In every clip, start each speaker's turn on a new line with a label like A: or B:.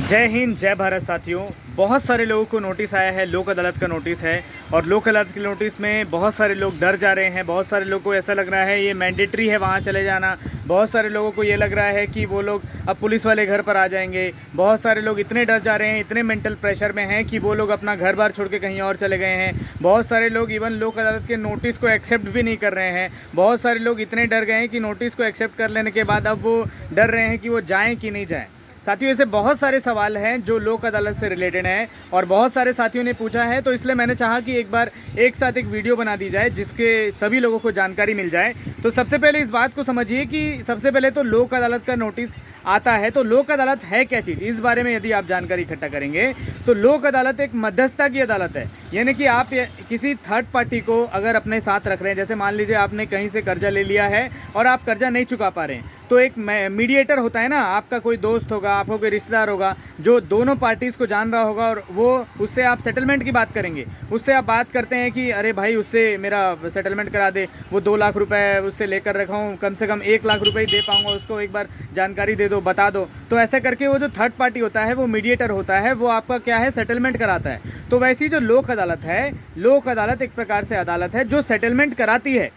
A: जय हिंद, जय भारत साथियों। बहुत सारे लोगों को नोटिस आया है, लोक अदालत का नोटिस है। और लोक अदालत के नोटिस में बहुत सारे लोग डर जा रहे हैं। बहुत सारे लोगों को ऐसा लग रहा है ये मैंडेटरी है वहाँ चले जाना। बहुत सारे लोगों को ये लग रहा है कि वो लोग अब पुलिस वाले घर पर आ जाएंगे। बहुत सारे लोग इतने डर जा रहे हैं, इतने मेंटल प्रेशर में हैं कि वो लोग अपना घर बार छोड़ के कहीं और चले गए हैं। बहुत सारे लोग इवन लोक अदालत के नोटिस को एक्सेप्ट भी नहीं कर रहे हैं। बहुत सारे लोग इतने डर गए हैं कि नोटिस को एक्सेप्ट कर लेने के बाद अब वो डर रहे हैं कि वो जाएँ कि नहीं जाएँ। साथियों, ऐसे बहुत सारे सवाल हैं जो लोक अदालत से रिलेटेड हैं और बहुत सारे साथियों ने पूछा है, तो इसलिए मैंने चाहा कि एक बार एक साथ एक वीडियो बना दी जाए जिसके सभी लोगों को जानकारी मिल जाए। तो सबसे पहले इस बात को समझिए कि सबसे पहले तो लोक अदालत का नोटिस आता है तो लोक अदालत है क्या चीज़, इस बारे में यदि आप जानकारी इकट्ठा करेंगे तो लोक अदालत एक मध्यस्थता की अदालत है। यानी कि आप किसी थर्ड पार्टी को अगर अपने साथ रख रहे हैं, जैसे मान लीजिए आपने कहीं से कर्जा ले लिया है और आप कर्जा नहीं चुका पा रहे हैं, तो एक मीडिएटर होता है ना, आपका कोई दोस्त होगा, आपको कोई रिश्तेदार होगा जो दोनों पार्टीज़ को जान रहा होगा और वो उससे आप सेटलमेंट की बात करेंगे। उससे आप बात करते हैं कि अरे भाई उससे मेरा सेटलमेंट करा दे, वो 2 लाख रुपए उससे लेकर रखा हूँ, कम से कम 1 लाख रुपए ही दे पाऊँगा, उसको एक बार जानकारी दे दो, बता दो। तो ऐसा करके वो जो थर्ड पार्टी होता है, वो मीडिएटर होता है, वो आपका क्या है, सेटलमेंट कराता है। तो वैसी जो लोक अदालत है, लोक अदालत एक प्रकार से अदालत है जो सेटलमेंट कराती है।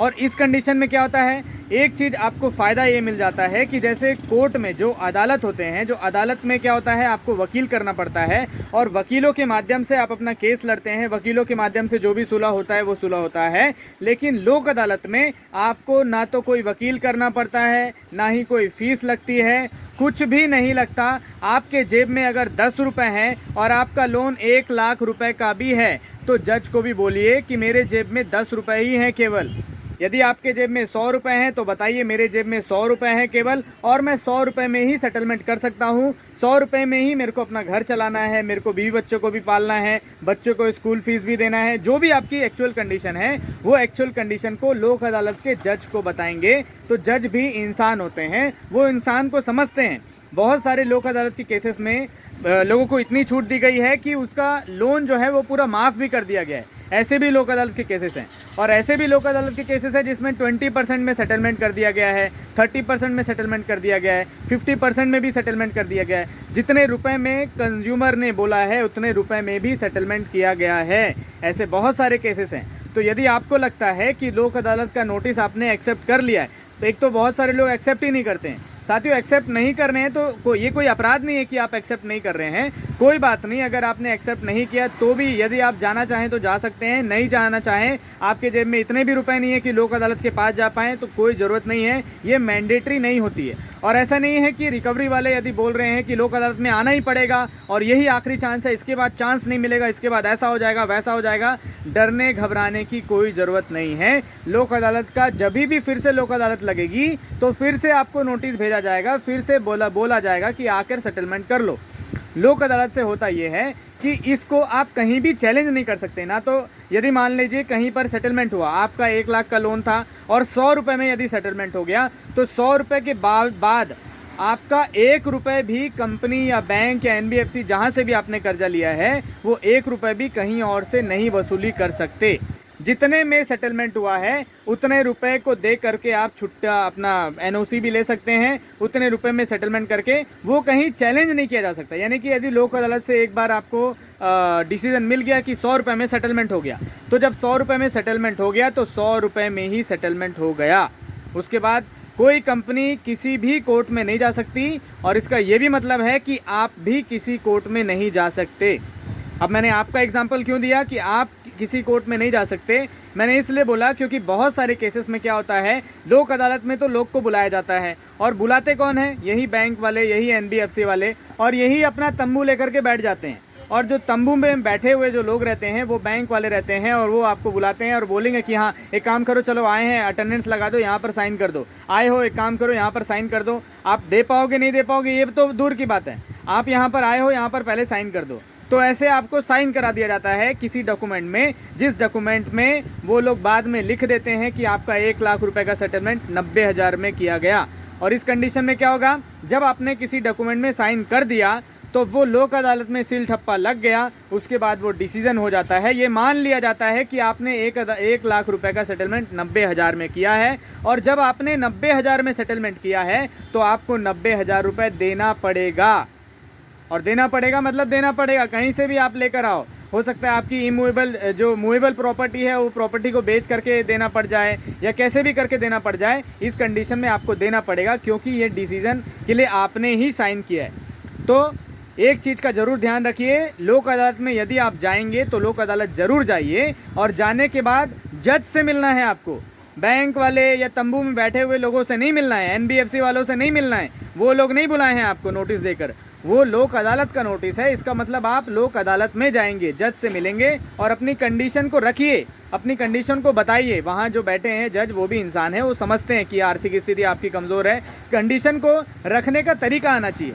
A: और इस कंडीशन में क्या होता है, एक चीज़ आपको फ़ायदा ये मिल जाता है कि जैसे कोर्ट में जो अदालत होते हैं, जो अदालत में क्या होता है, आपको वकील करना पड़ता है और वकीलों के माध्यम से आप अपना केस लड़ते हैं। वकीलों के माध्यम से जो भी सुलह होता है वो सुलह होता है। लेकिन लोक अदालत में आपको ना तो कोई वकील करना पड़ता है, ना ही कोई फीस लगती है, कुछ भी नहीं लगता। आपके जेब में अगर 10 रुपये हैं और आपका लोन 1 लाख रुपए का भी है तो जज को भी बोलिए कि मेरे जेब में 10 रुपये ही हैं केवल। यदि आपके जेब में 100 रुपये हैं तो बताइए मेरे जेब में 100 रुपये हैं केवल, और मैं 100 रुपये में ही सेटलमेंट कर सकता हूँ। 100 रुपये में ही मेरे को अपना घर चलाना है, मेरे को बीवी बच्चों को भी पालना है, बच्चों को स्कूल फीस भी देना है। जो भी आपकी एक्चुअल कंडीशन है वो एक्चुअल कंडीशन को लोक अदालत के जज को बताएंगे। तो जज भी इंसान होते हैं, वो इंसान को समझते हैं। बहुत सारे लोक अदालत के केसेस में लोगों को इतनी छूट दी गई है कि उसका लोन जो है वो पूरा माफ़ भी कर दिया गया है। ऐसे भी लोक अदालत के केसेस हैं और ऐसे भी लोक अदालत के केसेस हैं जिसमें 20% में सेटलमेंट कर दिया गया है, 30% में सेटलमेंट कर दिया गया है, 50% में भी सेटलमेंट कर दिया गया है। जितने रुपए में कंज्यूमर ने बोला है उतने रुपए में भी सेटलमेंट किया गया है। ऐसे बहुत सारे केसेस हैं। तो यदि आपको लगता है कि लोक अदालत का नोटिस आपने एक्सेप्ट कर लिया है, तो एक तो बहुत सारे लोग एक्सेप्ट ही नहीं करते हैं। साथियों, एक्सेप्ट नहीं कर रहे हैं तो ये कोई अपराध नहीं है कि आप एक्सेप्ट नहीं कर रहे हैं। कोई बात नहीं, अगर आपने एक्सेप्ट नहीं किया तो भी यदि आप जाना चाहें तो जा सकते हैं, नहीं जाना चाहें, आपके जेब में इतने भी रुपए नहीं है कि लोक अदालत के पास जा पाएँ, तो कोई ज़रूरत नहीं है। ये मैंडेटरी नहीं होती है। और ऐसा नहीं है कि रिकवरी वाले यदि बोल रहे हैं कि लोक अदालत में आना ही पड़ेगा और यही आखिरी चांस है, इसके बाद चांस नहीं मिलेगा, इसके बाद ऐसा हो जाएगा वैसा हो जाएगा, डरने घबराने की कोई ज़रूरत नहीं है। लोक अदालत का जब भी फिर से लोक अदालत लगेगी तो फिर से आपको नोटिस भेजा जाएगा, फिर से बोला जाएगा कि आकर सेटलमेंट कर लो। लोक अदालत से होता यह है कि इसको आप कहीं भी चैलेंज नहीं कर सकते ना। तो यदि मान लीजिए कहीं पर सेटलमेंट हुआ, आपका 1 लाख का लोन था और 100 रुपये में यदि सेटलमेंट हो गया, तो 100 रुपये के बाद आपका 1 रुपये भी कंपनी या बैंक या NBFC जहाँ से भी आपने कर्जा लिया है वो 1 रुपये भी कहीं और से नहीं वसूली कर सकते। जितने में सेटलमेंट हुआ है उतने रुपए को दे करके आप छुट्टा अपना NOC भी ले सकते हैं। उतने रुपए में सेटलमेंट करके वो कहीं चैलेंज नहीं किया जा सकता। यानी कि यदि लोक अदालत से एक बार आपको डिसीजन मिल गया कि 100 रुपये में सेटलमेंट हो गया, तो जब 100 रुपये में सेटलमेंट हो गया तो 100 रुपये में ही सेटलमेंट हो गया। उसके बाद कोई कंपनी किसी भी कोर्ट में नहीं जा सकती और इसका ये भी मतलब है कि आप भी किसी कोर्ट में नहीं जा सकते। अब मैंने आपका एग्जाम्पल क्यों दिया कि आप किसी कोर्ट में नहीं जा सकते, मैंने इसलिए बोला क्योंकि बहुत सारे केसेस में क्या होता है, लोक अदालत में तो लोग को बुलाया जाता है और बुलाते कौन है, यही बैंक वाले, यही NBFC वाले, और यही अपना तंबू लेकर के बैठ जाते हैं। और जो तंबू में बैठे हुए जो लोग रहते हैं वो बैंक वाले रहते हैं और वो आपको बुलाते हैं और बोलेंगे कि हाँ एक काम करो, चलो आए हैं, अटेंडेंस लगा दो, यहाँ पर साइन कर दो, आए हो एक काम करो यहाँ पर साइन कर दो। आप दे पाओगे नहीं दे पाओगे ये तो दूर की बात है, आप यहाँ पर आए हो, यहाँ पर पहले साइन कर दो। तो ऐसे आपको साइन करा दिया जाता है किसी डॉक्यूमेंट में, जिस डॉक्यूमेंट में वो लोग बाद में लिख देते हैं कि आपका 1 लाख रुपए का सेटलमेंट 90,000 में किया गया। और इस कंडीशन में क्या होगा, जब आपने किसी डॉक्यूमेंट में साइन कर दिया तो वो लोक अदालत में सील ठप्पा लग गया। उसके बाद वो डिसीजन हो जाता है, ये मान लिया जाता है कि आपने 1 लाख रुपए का सेटलमेंट 90,000 में किया है और जब आपने 90,000 में सेटलमेंट किया है तो आपको 90,000 रुपये देना पड़ेगा। और देना पड़ेगा मतलब देना पड़ेगा, कहीं से भी आप लेकर आओ। हो सकता है आपकी इमूवेबल जो मूवेबल प्रॉपर्टी है वो प्रॉपर्टी को बेच करके देना पड़ जाए या कैसे भी करके देना पड़ जाए, इस कंडीशन में आपको देना पड़ेगा, क्योंकि ये डिसीज़न के लिए आपने ही साइन किया है। तो एक चीज़ का ज़रूर ध्यान रखिए, लोक अदालत में यदि आप जाएंगे तो लोक अदालत ज़रूर जाइए, और जाने के बाद जज से मिलना है आपको। बैंक वाले या तंबू में बैठे हुए लोगों से नहीं मिलना है, NBFC वालों से नहीं मिलना है, वो लोग नहीं बुलाए हैं आपको नोटिस देकर। वो लोक अदालत का नोटिस है, इसका मतलब आप लोक अदालत में जाएंगे, जज से मिलेंगे और अपनी कंडीशन को रखिए, अपनी कंडीशन को बताइए। वहाँ जो बैठे हैं जज वो भी इंसान है, वो समझते हैं कि आर्थिक स्थिति आपकी कमज़ोर है। कंडीशन को रखने का तरीका आना चाहिए।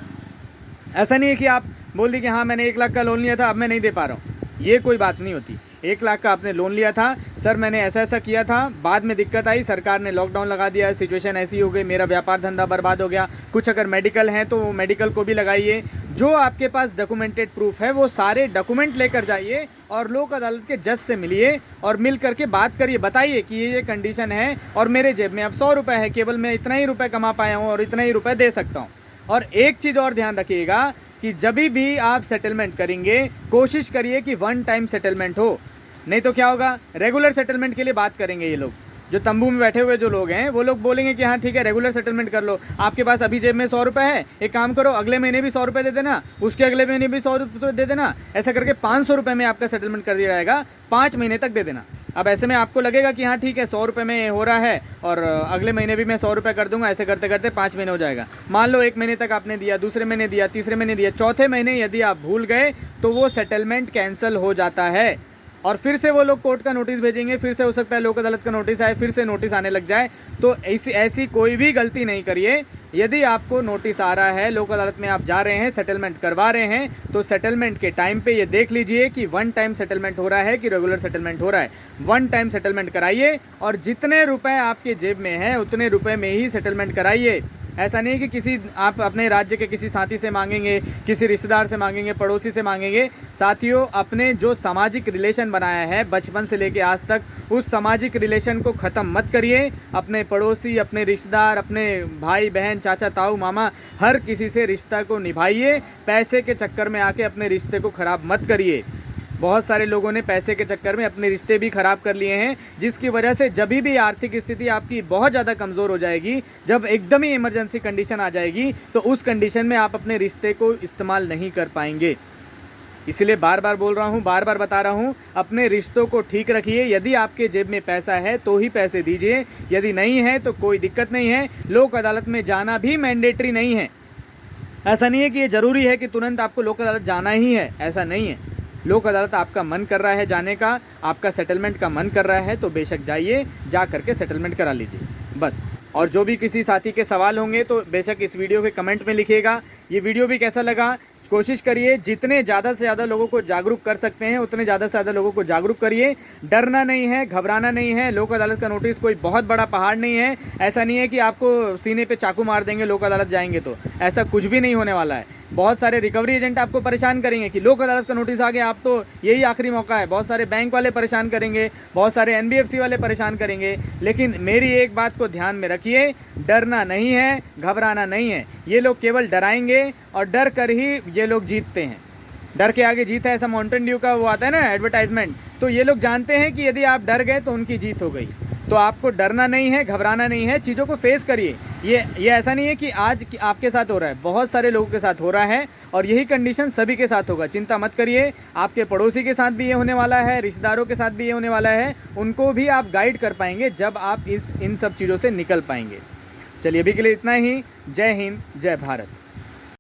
A: ऐसा नहीं है कि आप बोल दी कि हाँ मैंने 1 लाख का लोन लिया था, अब मैं नहीं दे पा रहा हूँ, ये कोई बात नहीं होती। 1 लाख का आपने लोन लिया था, सर मैंने ऐसा ऐसा किया था, बाद में दिक्कत आई, सरकार ने लॉकडाउन लगा दिया, सिचुएशन ऐसी हो गई, मेरा व्यापार धंधा बर्बाद हो गया। कुछ अगर मेडिकल हैं तो मेडिकल को भी लगाइए। जो आपके पास डॉक्यूमेंटेड प्रूफ है वो सारे डॉक्यूमेंट लेकर जाइए और लोक अदालत के जज से मिलिए और मिल करके बात करिए, बताइए कि ये कंडीशन है और मेरे जेब में अब 100 रुपये है, केवल मैं इतना ही रुपये कमा पाया हूँ और इतना ही रुपये दे सकता हूँ। और एक चीज़ और ध्यान रखिएगा कि जब भी आप सेटलमेंट करेंगे कोशिश करिए कि 1 टाइम सेटलमेंट हो, नहीं तो क्या होगा, रेगुलर सेटलमेंट के लिए बात करेंगे ये लोग। जो तंबू में बैठे हुए जो लोग हैं वो लोग बोलेंगे कि हाँ ठीक है रेगुलर सेटलमेंट कर लो, आपके पास अभी जेब में 100 रुपये है, एक काम करो अगले महीने भी 100 रुपये दे देना, उसके अगले महीने भी 100 रुपये दे देना, ऐसा करके 500 रुपये में आपका सेटलमेंट कर दिया जाएगा, 5 महीने तक दे देना। अब ऐसे में आपको लगेगा कि हाँ ठीक है 100 रुपये में हो रहा है और अगले महीने भी मैं 100 रुपये कर दूंगा, ऐसे करते करते 5 महीने हो जाएगा। मान लो 1 महीने तक आपने दिया, दूसरे महीने दिया, तीसरे महीने दिया, चौथे महीने यदि आप भूल गए तो वो सेटलमेंट कैंसिल हो जाता है और फिर से वो लोग कोर्ट का नोटिस भेजेंगे, फिर से हो सकता है लोक अदालत का नोटिस आए, फिर से नोटिस आने लग जाए। तो ऐसी कोई भी गलती नहीं करिए। यदि आपको नोटिस आ रहा है, लोक अदालत में आप जा रहे हैं, सेटलमेंट करवा रहे हैं, तो सेटलमेंट के टाइम पे ये देख लीजिए कि 1 टाइम सेटलमेंट हो रहा है कि रेगुलर सेटलमेंट हो रहा है। 1 टाइम सेटलमेंट कराइए और जितने रुपए आपके जेब में हैं उतने रुपए में ही सेटलमेंट कराइए। ऐसा नहीं कि आप अपने राज्य के किसी साथी से मांगेंगे, किसी रिश्तेदार से मांगेंगे, पड़ोसी से मांगेंगे। साथियों, अपने जो सामाजिक रिलेशन बनाया है बचपन से लेके आज तक, उस सामाजिक रिलेशन को ख़त्म मत करिए। अपने पड़ोसी, अपने रिश्तेदार, अपने भाई बहन, चाचा ताऊ मामा, हर किसी से रिश्ता को निभाइए। पैसे के चक्कर में आके अपने रिश्ते को ख़राब मत करिए। बहुत सारे लोगों ने पैसे के चक्कर में अपने रिश्ते भी ख़राब कर लिए हैं, जिसकी वजह से जब भी आर्थिक स्थिति आपकी बहुत ज़्यादा कमज़ोर हो जाएगी, जब एकदम ही इमरजेंसी कंडीशन आ जाएगी, तो उस कंडीशन में आप अपने रिश्ते को इस्तेमाल नहीं कर पाएंगे। इसलिए बार बार बोल रहा हूँ, बार बार बता रहा हूँ, अपने रिश्तों को ठीक रखिए। यदि आपके जेब में पैसा है तो ही पैसे दीजिए, यदि नहीं है तो कोई दिक्कत नहीं है। लोक अदालत में जाना भी मैंडेटरी नहीं है। ऐसा नहीं है कि ये ज़रूरी है कि तुरंत आपको लोक अदालत जाना ही है, ऐसा नहीं है। लोक अदालत आपका मन कर रहा है जाने का, आपका सेटलमेंट का मन कर रहा है तो बेशक जाइए, जा करके सेटलमेंट करा लीजिए बस। और जो भी किसी साथी के सवाल होंगे तो बेशक इस वीडियो के कमेंट में लिखिएगा। ये वीडियो भी कैसा लगा, कोशिश करिए जितने ज़्यादा से ज़्यादा लोगों को जागरूक कर सकते हैं उतने ज़्यादा से ज़्यादा लोगों को जागरूक करिए। डरना नहीं है, घबराना नहीं है। लोक अदालत का नोटिस कोई बहुत बड़ा पहाड़ नहीं है। ऐसा नहीं है कि आपको सीने पे चाकू मार देंगे लोक अदालत जाएंगे, तो ऐसा कुछ भी नहीं होने वाला है। बहुत सारे रिकवरी एजेंट आपको परेशान करेंगे कि लोक अदालत का नोटिस आ गया, आप तो यही आखिरी मौका है। बहुत सारे बैंक वाले परेशान करेंगे, बहुत सारे NBFC वाले परेशान करेंगे। लेकिन मेरी एक बात को ध्यान में रखिए, डरना नहीं है, घबराना नहीं है। ये लोग केवल डराएंगे और डर कर ही ये लोग जीतते हैं। डर के आगे जीत है, ऐसा माउंटेन ड्यू का वो आता है ना एडवर्टाइजमेंट। तो ये लोग जानते हैं कि यदि आप डर गए तो उनकी जीत हो गई। तो आपको डरना नहीं है, घबराना नहीं है, चीज़ों को फेस करिए। ये ऐसा नहीं है कि आज आपके साथ हो रहा है, बहुत सारे लोगों के साथ हो रहा है और यही कंडीशन सभी के साथ होगा। चिंता मत करिए, आपके पड़ोसी के साथ भी ये होने वाला है, रिश्तेदारों के साथ भी ये होने वाला है। उनको भी आप गाइड कर पाएंगे जब आप इन सब चीज़ों से निकल पाएंगे। चलिए अभी के लिए इतना ही। जय हिंद, जय भारत।